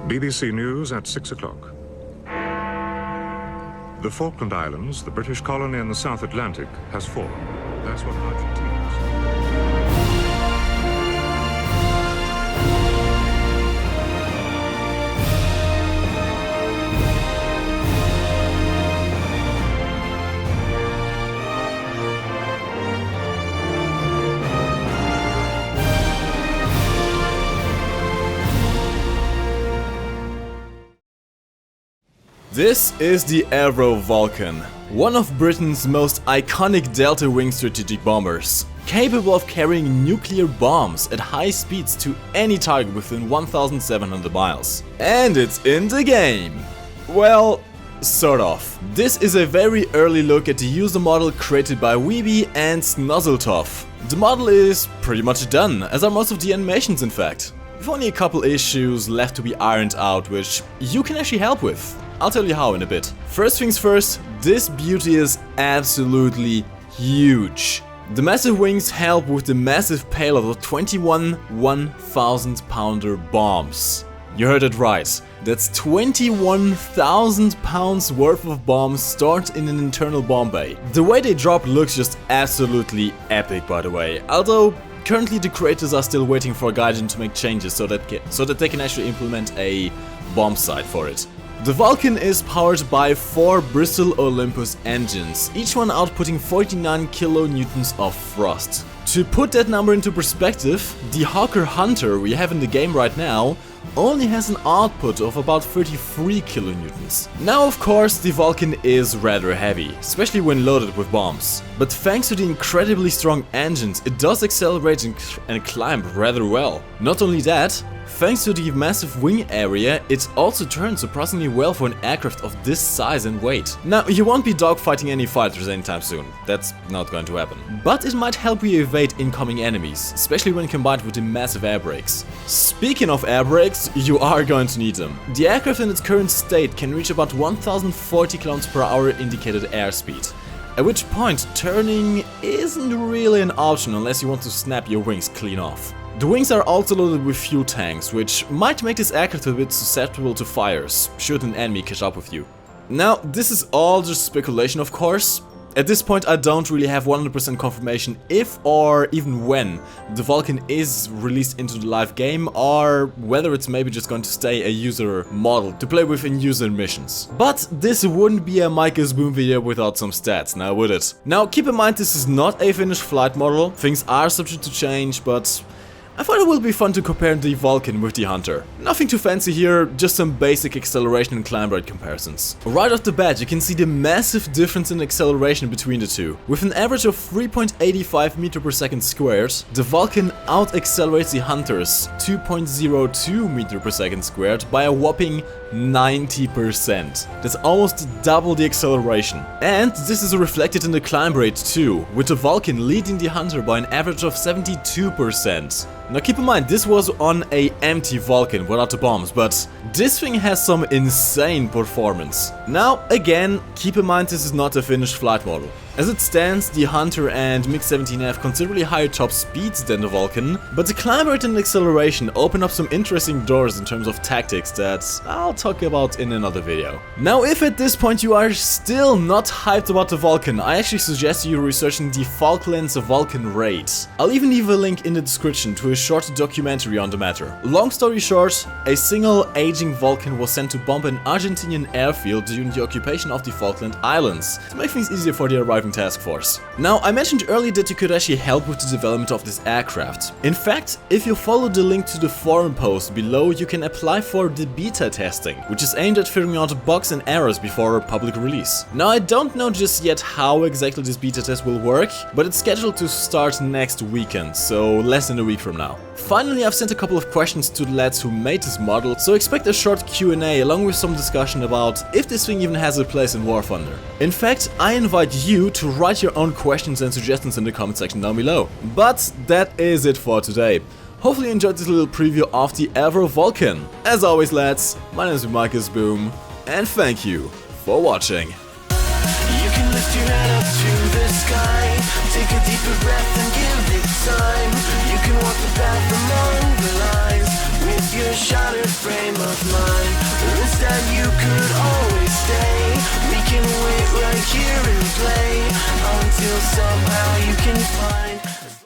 BBC News at 6 o'clock. The Falkland Islands, the British colony in the South Atlantic, has fallen. That's what Argentina said. This is the Avro Vulcan, one of Britain's most iconic delta-wing strategic bombers, capable of carrying nuclear bombs at high speeds to any target within 1,700 miles. And it's in the game! Well, sort of. This is a very early look at the user model created by WeBe and Snozzeltoff. The model is pretty much done, as are most of the animations in fact. With only a couple issues left to be ironed out, which you can actually help with. I'll tell you how in a bit. First things first, this beauty is absolutely huge. The massive wings help with the massive payload of 21 1,000-pounder bombs. You heard it right. That's 21,000 pounds worth of bombs stored in an internal bomb bay. The way they drop looks just absolutely epic, by the way. Although currently the creators are still waiting for Gaijin to make changes so that they can actually implement a bomb sight for it. The Vulcan is powered by 4 Bristol Olympus engines, each one outputting 49 kilonewtons of thrust. To put that number into perspective, the Hawker Hunter we have in the game right now only has an output of about 33 kilonewtons. Now of course the Vulcan is rather heavy, especially when loaded with bombs. But thanks to the incredibly strong engines, it does accelerate and climb rather well. Not only that, thanks to the massive wing area, it also turns surprisingly well for an aircraft of this size and weight. Now, you won't be dogfighting any fighters anytime soon, that's not going to happen. But it might help you evade incoming enemies, especially when combined with the massive air brakes. Speaking of air brakes, you are going to need them. The aircraft in its current state can reach about 1,040 km/h indicated airspeed. At which point, turning isn't really an option unless you want to snap your wings clean off. The wings are also loaded with fuel tanks, which might make this aircraft a bit susceptible to fires, should an enemy catch up with you. Now, this is all just speculation of course. At this point I don't really have 100% confirmation if or even when the Vulcan is released into the live game, or whether it's maybe just going to stay a user model to play with in user missions. But this wouldn't be a MikeGoesBoom video without some stats, now would it? Now keep in mind this is not a finished flight model, things are subject to change, but I thought it would be fun to compare the Vulcan with the Hunter. Nothing too fancy here, just some basic acceleration and climb rate comparisons. Right off the bat you can see the massive difference in acceleration between the two. With an average of 3.85 meters per second squared, the Vulcan out-accelerates the Hunter's 2.02 meters per second squared by a whopping 90%. That's almost double the acceleration. And this is reflected in the climb rate too, with the Vulcan leading the Hunter by an average of 72%. Now keep in mind, this was on a empty Vulcan without the bombs, but this thing has some insane performance. Now again, keep in mind this is not a finished flight model. As it stands, the Hunter and MiG-17 have considerably higher top speeds than the Vulcan, but the climb rate and acceleration open up some interesting doors in terms of tactics that I'll talk about in another video. Now if at this point you are still not hyped about the Vulcan, I actually suggest you researching the Falklands Vulcan Raid. I'll even leave a link in the description to a short documentary on the matter. Long story short, a single aging Vulcan was sent to bomb an Argentinian airfield during the occupation of the Falkland Islands, to make things easier for the arriving task force. Now, I mentioned earlier that you could actually help with the development of this aircraft. In fact, if you follow the link to the forum post below, you can apply for the beta testing, which is aimed at figuring out bugs and errors before public release. Now, I don't know just yet how exactly this beta test will work, but it's scheduled to start next weekend, so less than a week from now. Finally, I've sent a couple of questions to the lads who made this model, so expect a short Q&A along with some discussion about if this thing even has a place in War Thunder. In fact, I invite you to write your own questions and suggestions in the comment section down below. But that is it for today. Hopefully you enjoyed this little preview of the Avro Vulcan. As always lads, my name is MikeGoesBoom, and thank you for watching. You can lift your head up to the sky, take a deeper breath and give it time. You can walk the path among the lines with your shattered frame of of mine, or is that you could always stay? We can wait right here and play until somehow you can find